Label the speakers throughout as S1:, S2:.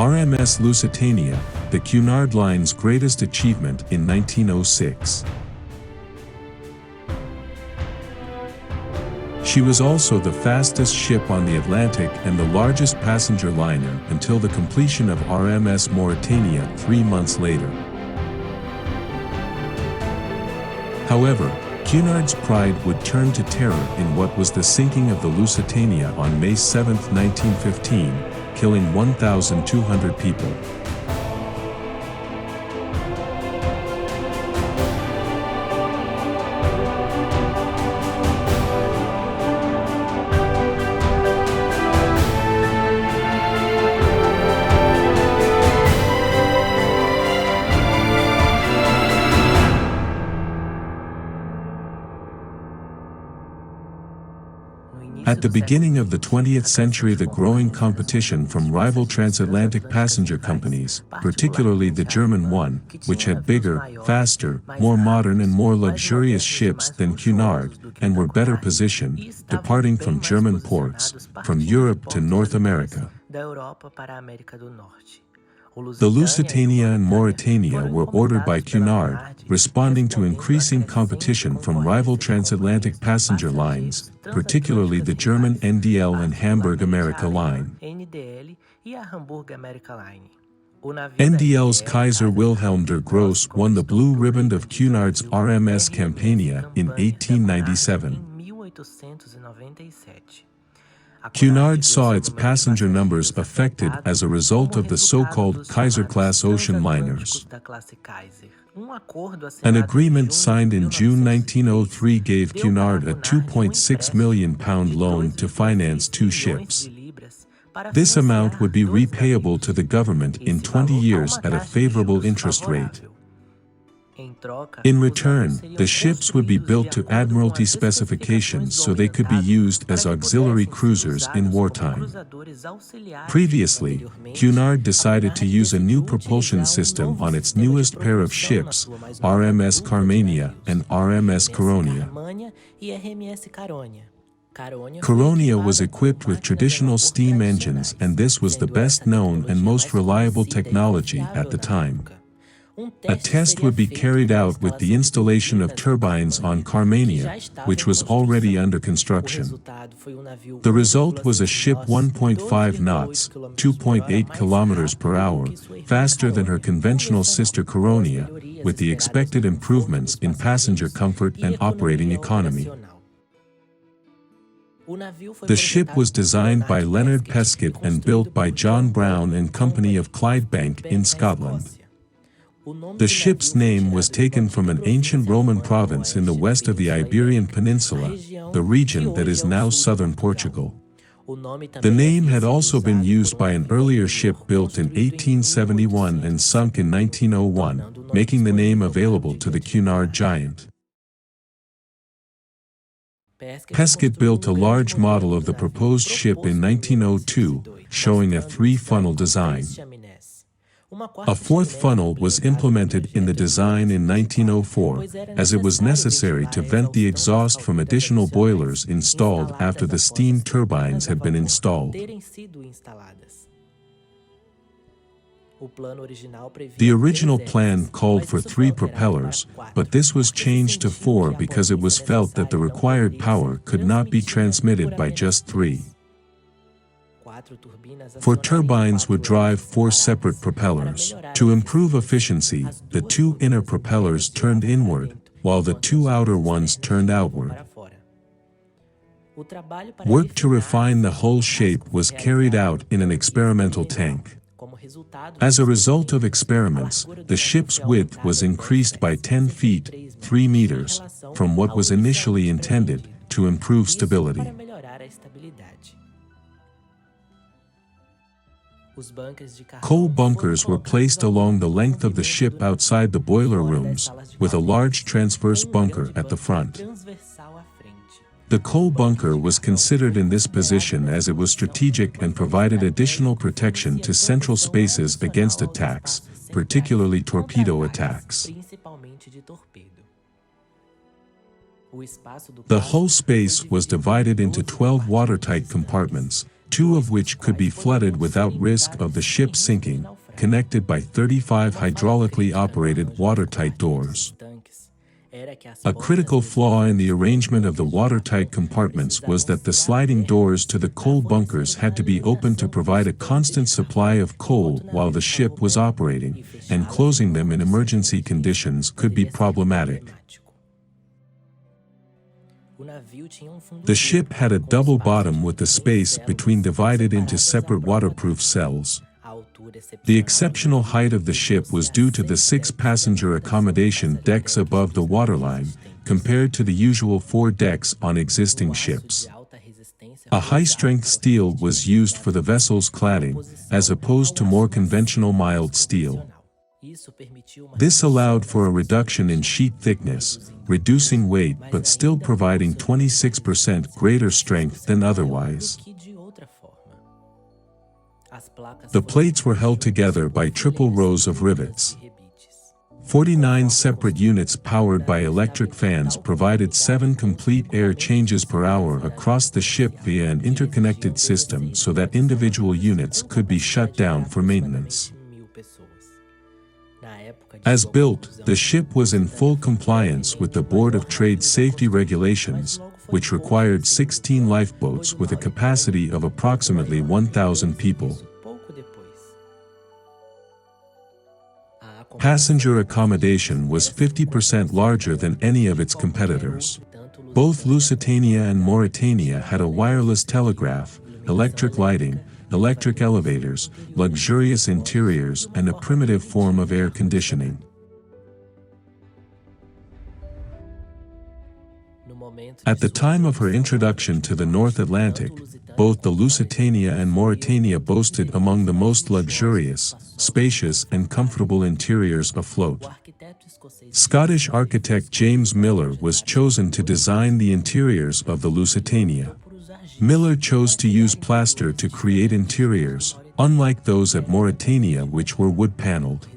S1: RMS Lusitania, the Cunard Line's greatest achievement in 1906. She was also the fastest ship on the Atlantic and the largest passenger liner until the completion of RMS Mauretania 3 months later. However, Cunard's pride would turn to terror in what was the sinking of the Lusitania on May 7, 1915, killing 1,200 people. At the beginning of the 20th century, the growing competition from rival transatlantic passenger companies, particularly the German one, which had bigger, faster, more modern and more luxurious ships than Cunard, and were better positioned, departing from German ports, from Europe to North America. The Lusitania and Mauretania were ordered by Cunard, responding to increasing competition from rival transatlantic passenger lines, particularly the German NDL and Hamburg America Line. NDL's Kaiser Wilhelm der Grosse won the blue ribbon of Cunard's RMS Campania in 1897. Cunard saw its passenger numbers affected as a result of the so-called Kaiser-class ocean liners. An agreement signed in June 1903 gave Cunard a £2.6 million loan to finance 2 ships. This amount would be repayable to the government in 20 years at a favorable interest rate. In return, the ships would be built to Admiralty specifications so they could be used as auxiliary cruisers in wartime. Previously, Cunard decided to use a new propulsion system on its newest pair of ships, RMS Carmania and RMS Caronia. Caronia was equipped with traditional steam engines, and this was the best known and most reliable technology at the time. A test would be carried out with the installation of turbines on Carmania, which was already under construction. The result was a ship 1.5 knots, 2.8 kilometers per hour, faster than her conventional sister Caronia, with the expected improvements in passenger comfort and operating economy. The ship was designed by Leonard Pescott and built by John Brown and Company of Clydebank in Scotland. The ship's name was taken from an ancient Roman province in the west of the Iberian Peninsula, the region that is now southern Portugal. The name had also been used by an earlier ship built in 1871 and sunk in 1901, making the name available to the Cunard giant. Pescott built a large model of the proposed ship in 1902, showing a 3-funnel design. A 4th funnel was implemented in the design in 1904, as it was necessary to vent the exhaust from additional boilers installed after the steam turbines had been installed. The original plan called for 3 propellers, but this was changed to 4 because it was felt that the required power could not be transmitted by just 3. 4 turbines would drive 4 separate propellers. To improve efficiency, the 2 inner propellers turned inward, while the 2 outer ones turned outward. Work to refine the hull shape was carried out in an experimental tank. As a result of experiments, the ship's width was increased by 10 feet, 3 meters, from what was initially intended, to improve stability. Coal bunkers were placed along the length of the ship outside the boiler rooms, with a large transverse bunker at the front. The coal bunker was considered in this position as it was strategic and provided additional protection to central spaces against attacks, particularly torpedo attacks. The hull space was divided into 12 watertight compartments, 2 of which could be flooded without risk of the ship sinking, connected by 35 hydraulically operated watertight doors. A critical flaw in the arrangement of the watertight compartments was that the sliding doors to the coal bunkers had to be opened to provide a constant supply of coal while the ship was operating, and closing them in emergency conditions could be problematic. The ship had a double bottom with the space between divided into separate waterproof cells. The exceptional height of the ship was due to the 6 passenger accommodation decks above the waterline, compared to the usual 4 decks on existing ships. A high-strength steel was used for the vessel's cladding, as opposed to more conventional mild steel. This allowed for a reduction in sheet thickness, reducing weight but still providing 26% greater strength than otherwise. The plates were held together by triple rows of rivets. 49 separate units powered by electric fans provided 7 complete air changes per hour across the ship via an interconnected system so that individual units could be shut down for maintenance. As built, the ship was in full compliance with the Board of Trade safety regulations, which required 16 lifeboats with a capacity of approximately 1,000 people. Passenger accommodation was 50% larger than any of its competitors. Both Lusitania and Mauritania had a wireless telegraph, electric lighting, electric elevators, luxurious interiors, and a primitive form of air conditioning. At the time of her introduction to the North Atlantic, both the Lusitania and Mauritania boasted among the most luxurious, spacious, and comfortable interiors afloat. Scottish architect James Miller was chosen to design the interiors of the Lusitania. Miller chose to use plaster to create interiors, unlike those at Mauritania which were wood-paneled.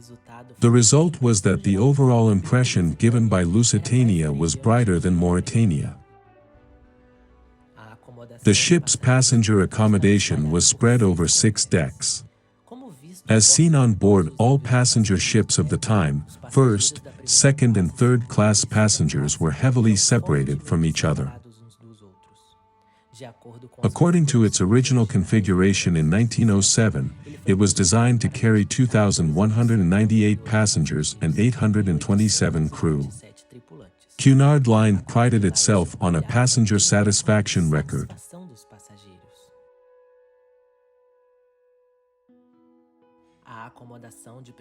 S1: The result was that the overall impression given by Lusitania was brighter than Mauritania. The ship's passenger accommodation was spread over 6 decks. As seen on board all passenger ships of the time, first, second and third class passengers were heavily separated from each other. According to its original configuration in 1907, it was designed to carry 2,198 passengers and 827 crew. Cunard Line prided itself on a passenger satisfaction record.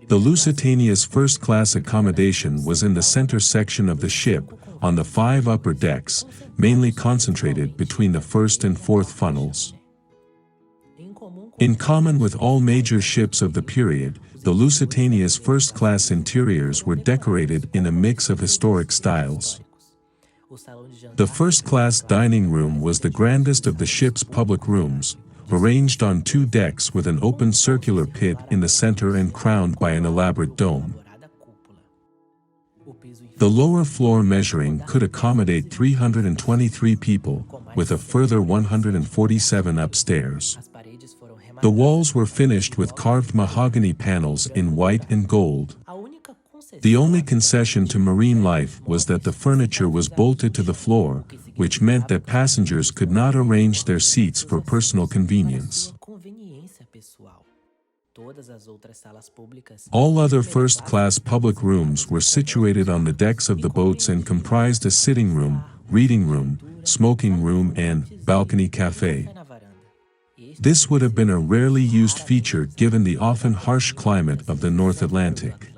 S1: The Lusitania's first-class accommodation was in the center section of the ship, on the 5 upper decks, mainly concentrated between the first and fourth funnels. In common with all major ships of the period, the Lusitania's first-class interiors were decorated in a mix of historic styles. The first-class dining room was the grandest of the ship's public rooms, arranged on 2 decks with an open circular pit in the center and crowned by an elaborate dome. The lower floor measuring could accommodate 323 people, with a further 147 upstairs. The walls were finished with carved mahogany panels in white and gold. The only concession to marine life was that the furniture was bolted to the floor, which meant that passengers could not arrange their seats for personal convenience. All other first-class public rooms were situated on the decks of the boats and comprised a sitting room, reading room, smoking room, and balcony cafe. This would have been a rarely used feature given the often harsh climate of the North Atlantic.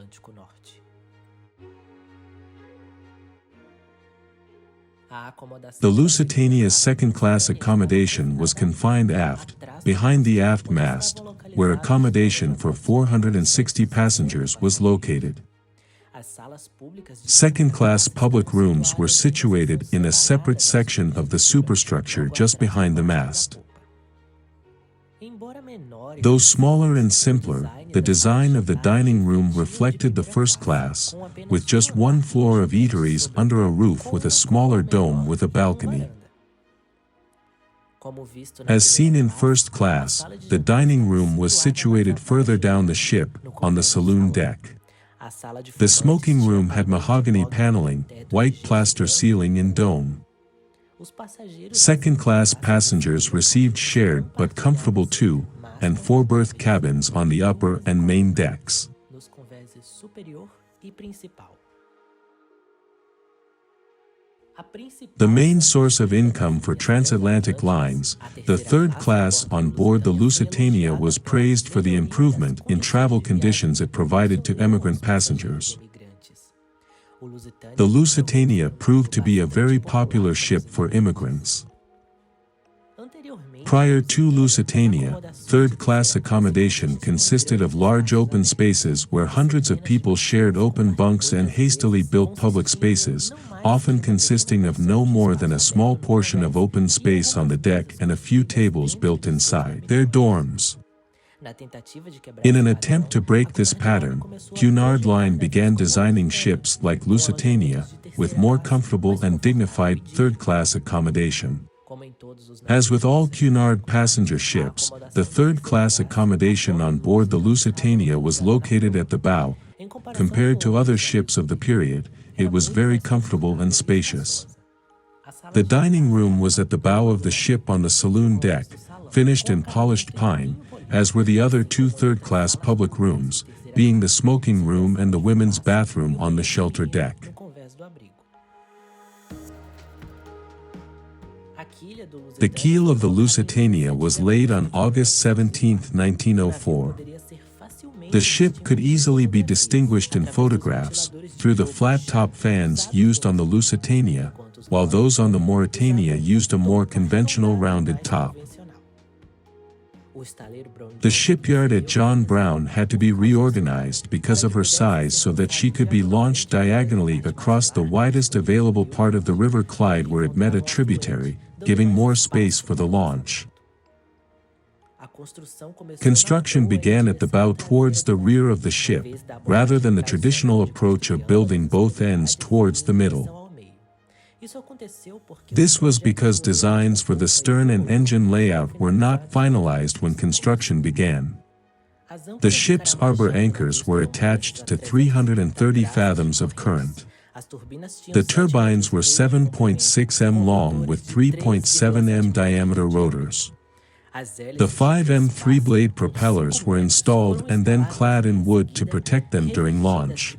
S1: The Lusitania's second-class accommodation was confined aft, behind the aft mast, where accommodation for 460 passengers was located. Second-class public rooms were situated in a separate section of the superstructure just behind the mast. Though smaller and simpler, the design of the dining room reflected the first class, with just 1 floor of eateries under a roof with a smaller dome with a balcony. As seen in first class, the dining room was situated further down the ship, on the saloon deck. The smoking room had mahogany paneling, white plaster ceiling and dome. Second-class passengers received shared but comfortable 2- and 4-berth cabins on the upper and main decks. The main source of income for transatlantic lines, the third class on board the Lusitania, was praised for the improvement in travel conditions it provided to emigrant passengers. The Lusitania proved to be a very popular ship for immigrants. Prior to Lusitania, third-class accommodation consisted of large open spaces where hundreds of people shared open bunks and hastily built public spaces, often consisting of no more than a small portion of open space on the deck and a few tables built inside their dorms. In an attempt to break this pattern, Cunard Line began designing ships like Lusitania, with more comfortable and dignified third-class accommodation. As with all Cunard passenger ships, the third-class accommodation on board the Lusitania was located at the bow. Compared to other ships of the period, it was very comfortable and spacious. The dining room was at the bow of the ship on the saloon deck, finished in polished pine, as were the other 2 third-class public rooms, being the smoking room and the women's bathroom on the shelter deck. The keel of the Lusitania was laid on August 17, 1904. The ship could easily be distinguished in photographs through the flat-top fans used on the Lusitania, while those on the Mauretania used a more conventional rounded top. The shipyard at John Brown had to be reorganized because of her size so that she could be launched diagonally across the widest available part of the River Clyde where it met a tributary, giving more space for the launch. Construction began at the bow towards the rear of the ship, rather than the traditional approach of building both ends towards the middle. This was because designs for the stern and engine layout were not finalized when construction began. The ship's arbor anchors were attached to 330 fathoms of current. The turbines were 7.6 m long with 3.7 m diameter rotors. The 5 m 3-blade propellers were installed and then clad in wood to protect them during launch.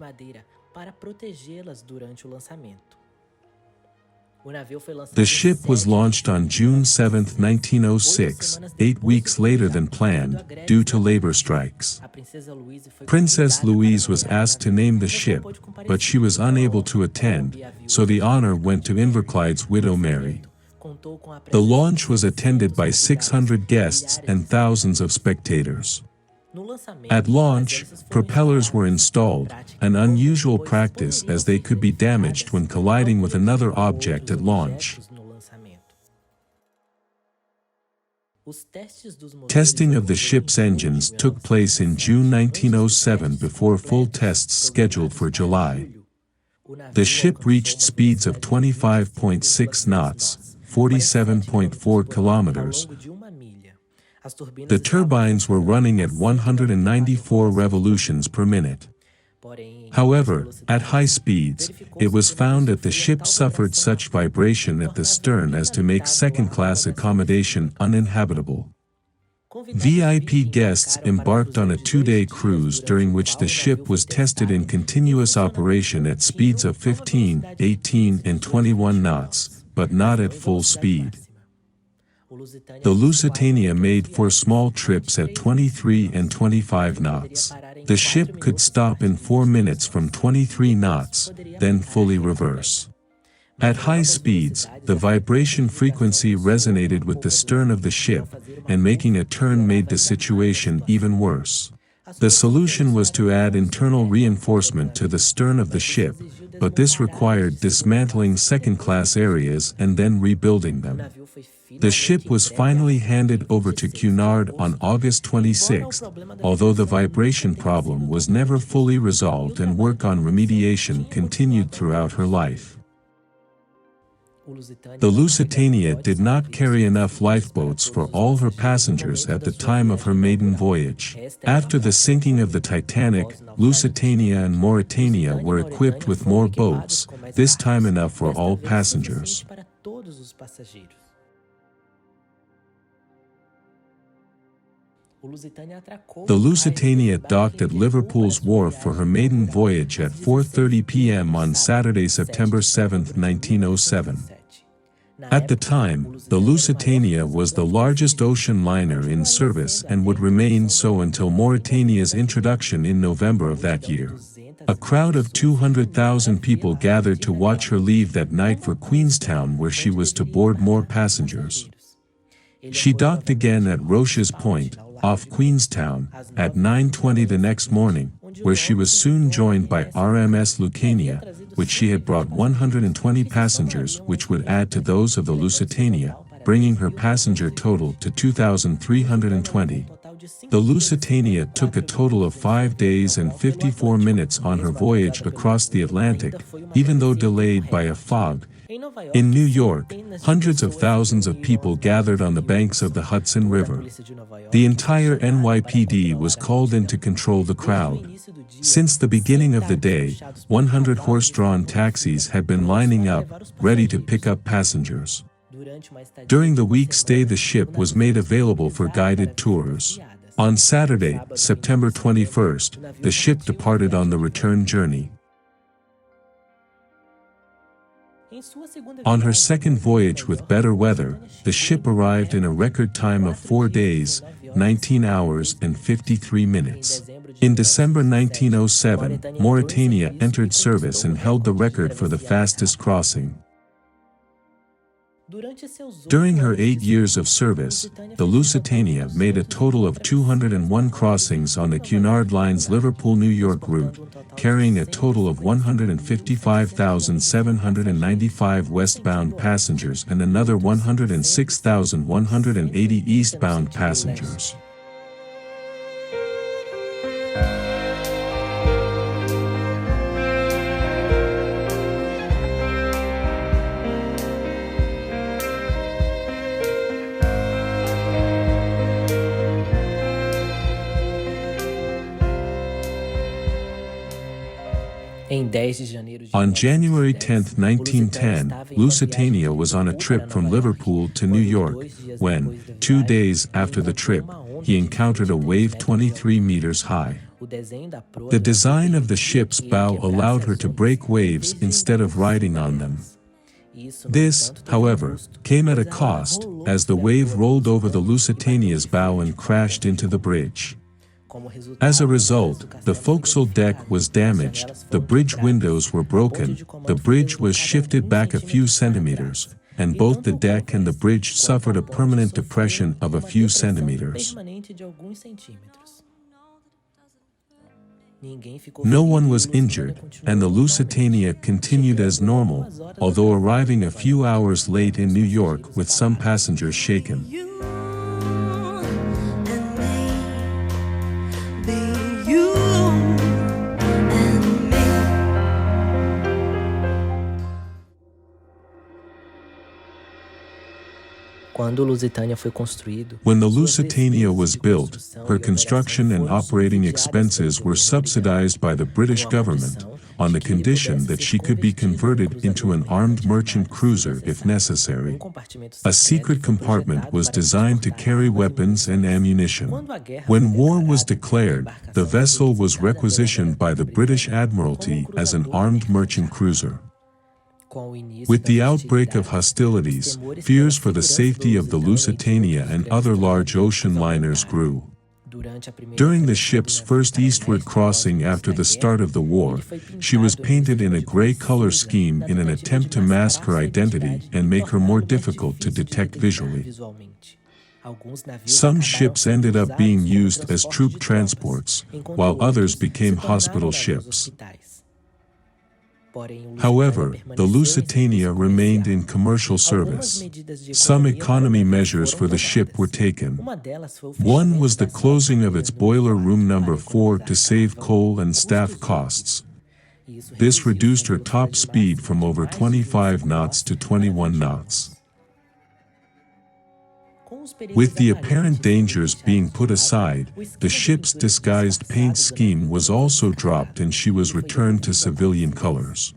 S1: The ship was launched on June 7, 1906, 8 weeks later than planned, due to labor strikes. Princess Louise was asked to name the ship, but she was unable to attend, so the honor went to Inverclyde's widow Mary. The launch was attended by 600 guests and thousands of spectators. At launch, propellers were installed, an unusual practice as they could be damaged when colliding with another object at launch. Testing of the ship's engines took place in June 1907 before full tests scheduled for July. The ship reached speeds of 25.6 knots, 47.4 kilometers. The turbines were running at 194 revolutions per minute. However, at high speeds, it was found that the ship suffered such vibration at the stern as to make second-class accommodation uninhabitable. VIP guests embarked on a 2-day cruise during which the ship was tested in continuous operation at speeds of 15, 18, and 21 knots, but not at full speed. The Lusitania made 4 small trips at 23 and 25 knots. The ship could stop in 4 minutes from 23 knots, then fully reverse. At high speeds, the vibration frequency resonated with the stern of the ship, and making a turn made the situation even worse. The solution was to add internal reinforcement to the stern of the ship, but this required dismantling second-class areas and then rebuilding them. The ship was finally handed over to Cunard on August 26, although the vibration problem was never fully resolved and work on remediation continued throughout her life. The Lusitania did not carry enough lifeboats for all her passengers at the time of her maiden voyage. After the sinking of the Titanic, Lusitania and Mauretania were equipped with more boats, this time enough for all passengers. The Lusitania docked at Liverpool's wharf for her maiden voyage at 4:30 p.m. on Saturday, September 7, 1907. At the time, the Lusitania was the largest ocean liner in service and would remain so until Mauretania's introduction in November of that year. A crowd of 200,000 people gathered to watch her leave that night for Queenstown, where she was to board more passengers. She docked again at Roche's Point, off Queenstown, at 9:20 the next morning, where she was soon joined by RMS Lucania, which she had brought 120 passengers, which would add to those of the Lusitania, bringing her passenger total to 2,320. The Lusitania took a total of 5 days and 54 minutes on her voyage across the Atlantic, even though delayed by a fog. In New York, hundreds of thousands of people gathered on the banks of the Hudson River. The entire NYPD was called in to control the crowd. Since the beginning of the day, 100 horse-drawn taxis had been lining up, ready to pick up passengers. During the week's stay, the ship was made available for guided tours. On Saturday, September 21st, the ship departed on the return journey. On her second voyage with better weather, the ship arrived in a record time of 4 days, 19 hours and 53 minutes. In December 1907, Mauretania entered service and held the record for the fastest crossing. During her 8 years of service, the Lusitania made a total of 201 crossings on the Cunard Line's Liverpool-New York route, carrying a total of 155,795 westbound passengers and another 106,180 eastbound passengers. On January 10, 1910, Lusitania was on a trip from Liverpool to New York, when, 2 days after the trip, he encountered a wave 23 meters high. The design of the ship's bow allowed her to break waves instead of riding on them. This, however, came at a cost, as the wave rolled over the Lusitania's bow and crashed into the bridge. As a result, the forecastle deck was damaged, the bridge windows were broken, the bridge was shifted back a few centimeters, and both the deck and the bridge suffered a permanent depression of a few centimeters. No one was injured, and the Lusitania continued as normal, although arriving a few hours late in New York with some passengers shaken. When the Lusitania was built, her construction and operating expenses were subsidized by the British government, on the condition that she could be converted into an armed merchant cruiser if necessary. A secret compartment was designed to carry weapons and ammunition. When war was declared, the vessel was requisitioned by the British Admiralty as an armed merchant cruiser. With the outbreak of hostilities, fears for the safety of the Lusitania and other large ocean liners grew. During the ship's first eastward crossing after the start of the war, she was painted in a gray color scheme in an attempt to mask her identity and make her more difficult to detect visually. Some ships ended up being used as troop transports, while others became hospital ships. However, the Lusitania remained in commercial service. Some economy measures for the ship were taken. One was the closing of its boiler room number 4 to save coal and staff costs. This reduced her top speed from over 25 knots to 21 knots. With the apparent dangers being put aside, the ship's disguised paint scheme was also dropped and she was returned to civilian colors.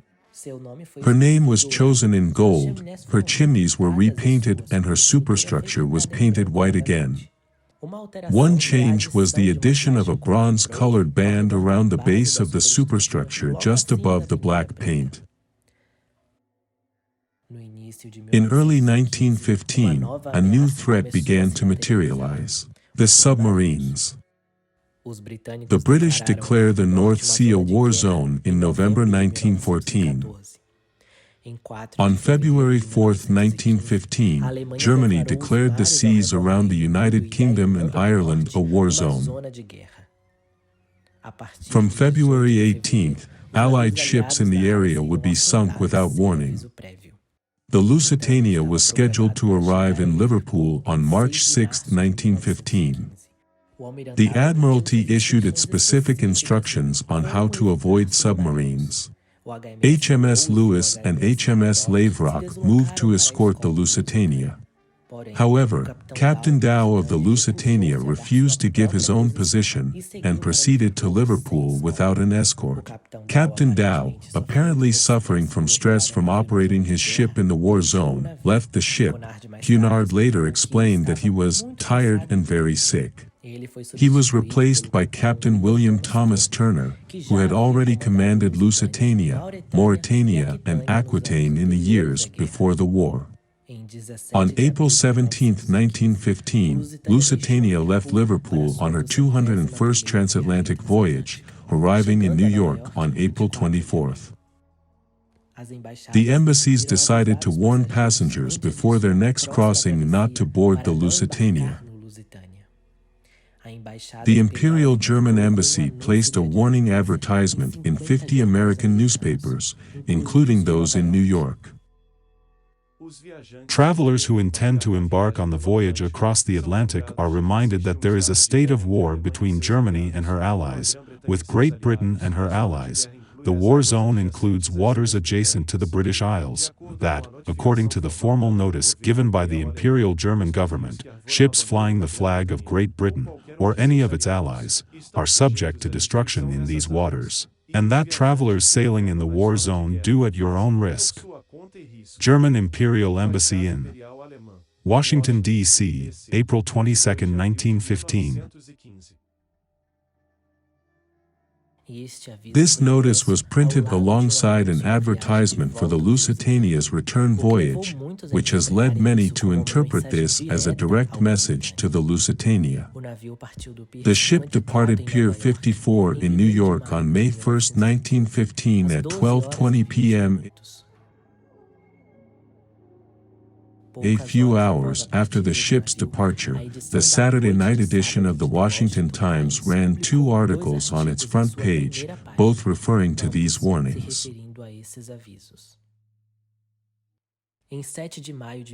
S1: Her name was chosen in gold, her chimneys were repainted and her superstructure was painted white again. One change was the addition of a bronze-colored band around the base of the superstructure just above the black paint. In early 1915, a new threat began to materialize: the submarines. The British declared the North Sea a war zone in November 1914. On February 4, 1915, Germany declared the seas around the United Kingdom and Ireland a war zone. From February 18, Allied ships in the area would be sunk without warning. The Lusitania was scheduled to arrive in Liverpool on March 6, 1915. The Admiralty issued its specific instructions on how to avoid submarines. HMS Lewis and HMS Lavrock moved to escort the Lusitania. However, Captain Dow of the Lusitania refused to give his own position and proceeded to Liverpool without an escort. Captain Dow, apparently suffering from stress from operating his ship in the war zone, left the ship. Cunard later explained that he was tired and very sick. He was replaced by Captain William Thomas Turner, who had already commanded Lusitania, Mauretania, and Aquitaine in the years before the war. On April 17, 1915, Lusitania left Liverpool on her 201st transatlantic voyage, arriving in New York on April 24. The embassies decided to warn passengers before their next crossing not to board the Lusitania. The Imperial German Embassy placed a warning advertisement in 50 American newspapers, including those in New York.
S2: Travelers who intend to embark on the voyage across the Atlantic are reminded that there is a state of war between Germany and her allies, with Great Britain and her allies. The war zone includes waters adjacent to the British Isles, that, according to the formal notice given by the Imperial German government, ships flying the flag of Great Britain, or any of its allies, are subject to destruction in these waters, and that travelers sailing in the war zone do at your own risk. German Imperial Embassy in Washington, D.C., April 22, 1915.
S1: This notice was printed alongside an advertisement for the Lusitania's return voyage, which has led many to interpret this as a direct message to the Lusitania. The ship departed Pier 54 in New York on May 1, 1915 at 12:20 p.m. A few hours after the ship's departure, the Saturday night edition of the Washington Times ran 2 articles on its front page, both referring to these warnings.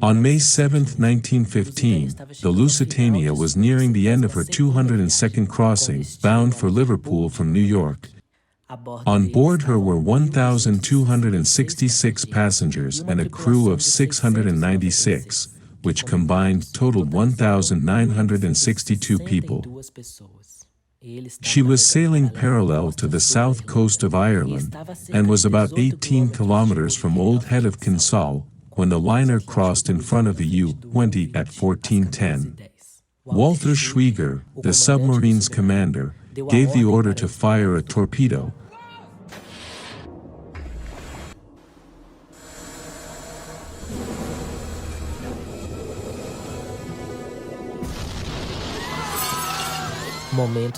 S1: On May 7, 1915, the Lusitania was nearing the end of her 202nd crossing, bound for Liverpool from New York. On board her were 1,266 passengers and a crew of 696, which combined totaled 1,962 people. She was sailing parallel to the south coast of Ireland, and was about 18 kilometers from Old Head of Kinsale, when the liner crossed in front of the U-20 at 14:10. Walter Schwieger, the submarine's commander, gave the order to fire a torpedo.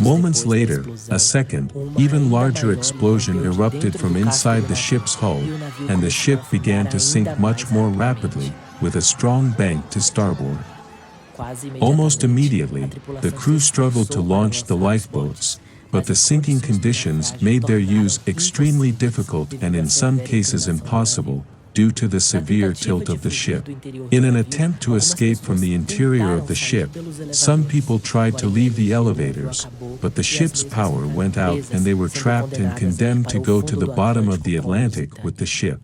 S1: Moments later, a second, even larger explosion erupted from inside the ship's hull, and the ship began to sink much more rapidly, with a strong bank to starboard. Almost immediately, the crew struggled to launch the lifeboats, but the sinking conditions made their use extremely difficult and in some cases impossible, due to the severe tilt of the ship. In an attempt to escape from the interior of the ship, some people tried to leave the elevators, but the ship's power went out and they were trapped and condemned to go to the bottom of the Atlantic with the ship.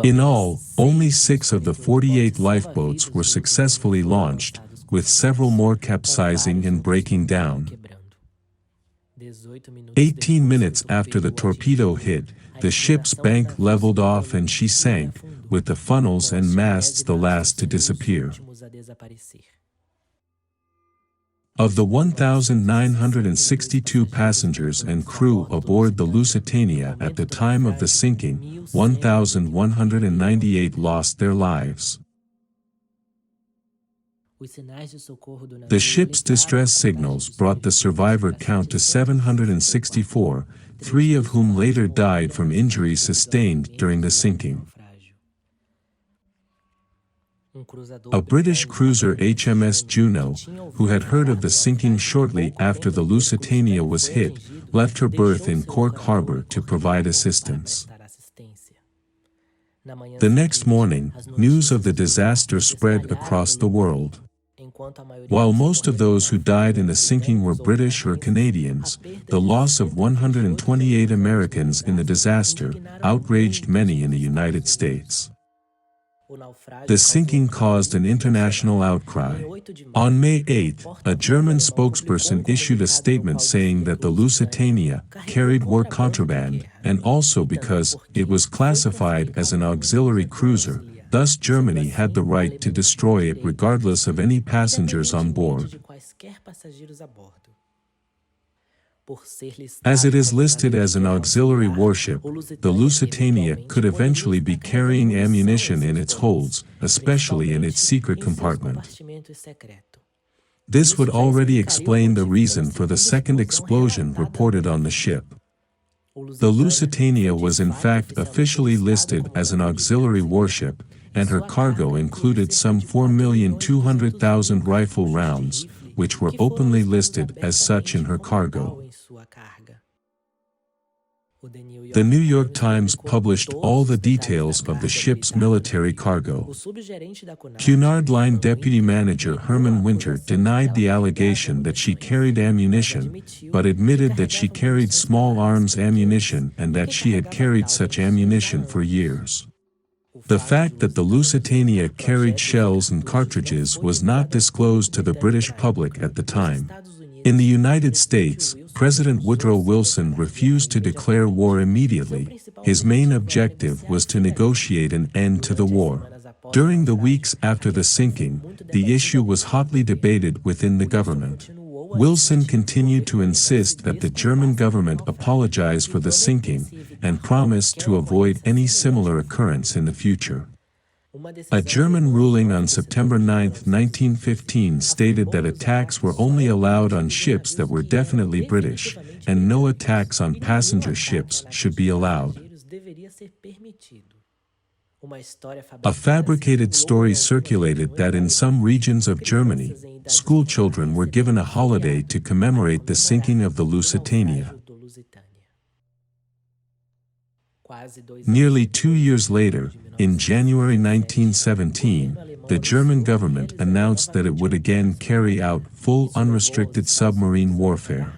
S1: In all, only 6 of the 48 lifeboats were successfully launched, with several more capsizing and breaking down. 18 minutes after the torpedo hit, the ship's bank leveled off and she sank, with the funnels and masts the last to disappear. Of the 1,962 passengers and crew aboard the Lusitania at the time of the sinking, 1,198 lost their lives. The ship's distress signals brought the survivor count to 764, 3 of whom later died from injuries sustained during the sinking. A British cruiser HMS Juno, who had heard of the sinking shortly after the Lusitania was hit, left her berth in Cork Harbour to provide assistance. The next morning, news of the disaster spread across the world. While most of those who died in the sinking were British or Canadians, the loss of 128 Americans in the disaster outraged many in the United States. The sinking caused an international outcry. On May 8, a German spokesperson issued a statement saying that the Lusitania carried war contraband, and also because it was classified as an auxiliary cruiser, thus Germany had the right to destroy it regardless of any passengers on board. As it is listed as an auxiliary warship, the Lusitania could eventually be carrying ammunition in its holds, especially in its secret compartment. This would already explain the reason for the second explosion reported on the ship. The Lusitania was in fact officially listed as an auxiliary warship, and her cargo included some 4,200,000 rifle rounds, which were openly listed as such in her cargo. The New York Times published all the details of the ship's military cargo. Cunard Line deputy manager Herman Winter denied the allegation that she carried ammunition, but admitted that she carried small arms ammunition and that she had carried such ammunition for years. The fact that the Lusitania carried shells and cartridges was not disclosed to the British public at the time. In the United States, President Woodrow Wilson refused to declare war immediately. His main objective was to negotiate an end to the war. During the weeks after the sinking, the issue was hotly debated within the government. Wilson continued to insist that the German government apologize for the sinking, and promised to avoid any similar occurrence in the future. A German ruling on September 9, 1915 stated that attacks were only allowed on ships that were definitely British, and no attacks on passenger ships should be allowed. A fabricated story circulated that in some regions of Germany, schoolchildren were given a holiday to commemorate the sinking of the Lusitania. Nearly 2 years later, in January 1917, the German government announced that it would again carry out full unrestricted submarine warfare.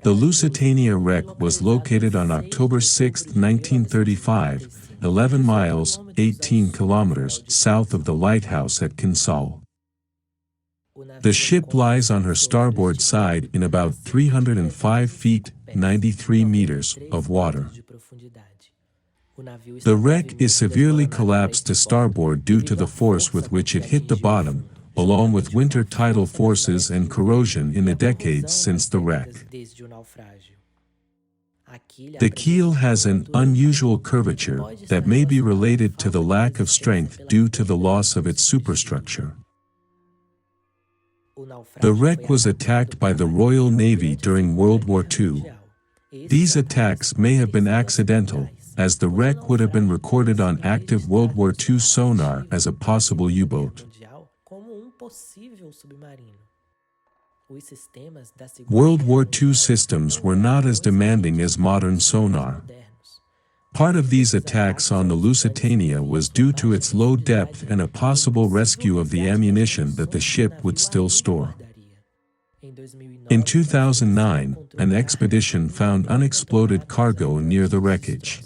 S1: The Lusitania wreck was located on October 6, 1935, 11 miles, 18 kilometers south of the lighthouse at Kinsale. The ship lies on her starboard side in about 305 feet, 93 meters, of water. The wreck is severely collapsed to starboard due to the force with which it hit the bottom, along with winter tidal forces and corrosion in the decades since the wreck. The keel has an unusual curvature that may be related to the lack of strength due to the loss of its superstructure. The wreck was attacked by the Royal Navy during World War II. These attacks may have been accidental, as the wreck would have been recorded on active World War II sonar as a possible U-boat. World War II systems were not as demanding as modern sonar. Part of these attacks on the Lusitania was due to its low depth and a possible rescue of the ammunition that the ship would still store. In 2009, an expedition found unexploded cargo near the wreckage.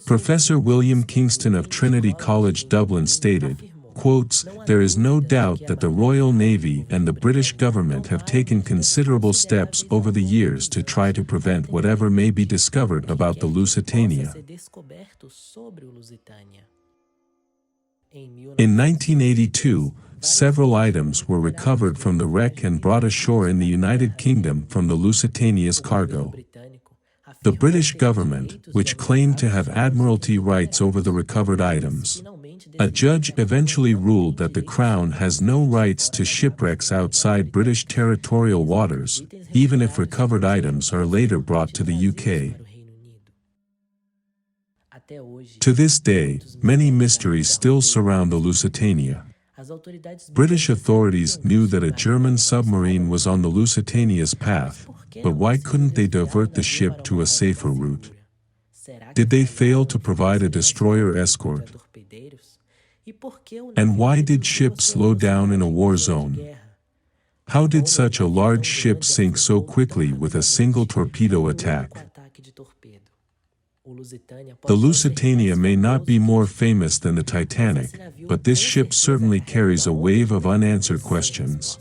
S1: Professor William Kingston of Trinity College Dublin stated, quotes, "There is no doubt that the Royal Navy and the British government have taken considerable steps over the years to try to prevent whatever may be discovered about the Lusitania." In 1982, several items were recovered from the wreck and brought ashore in the United Kingdom from the Lusitania's cargo. The British government, which claimed to have admiralty rights over the recovered items, a judge eventually ruled that the Crown has no rights to shipwrecks outside British territorial waters, even if recovered items are later brought to the UK. To this day, many mysteries still surround the Lusitania. British authorities knew that a German submarine was on the Lusitania's path, but why couldn't they divert the ship to a safer route? Did they fail to provide a destroyer escort? And why did ships slow down in a war zone? How did such a large ship sink so quickly with a single torpedo attack? The Lusitania may not be more famous than the Titanic, but this ship certainly carries a wave of unanswered questions.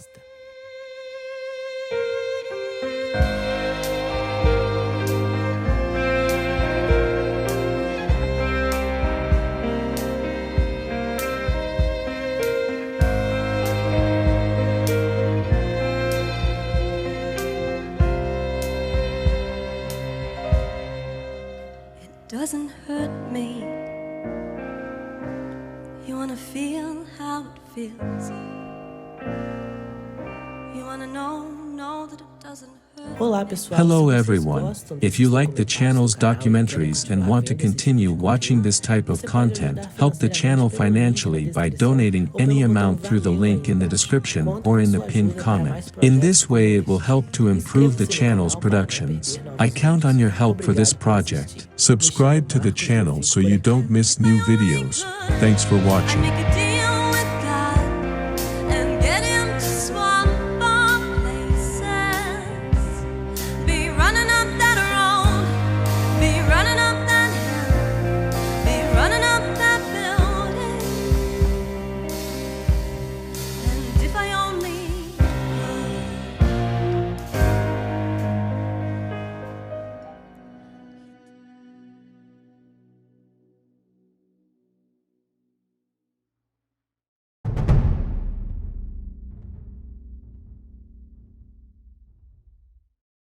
S3: Doesn't hurt me. You wanna feel how it feels. You wanna know that it doesn't hurt.
S4: Olá pessoal,
S1: Hello everyone. If you like the channel's documentaries and want to continue watching this type of content, help the channel financially by donating any amount through the link in the description or in the pinned comment. In this way it will help to improve the channel's productions. I count on your help for this project. Subscribe to the channel so you don't miss new videos. Thanks for watching.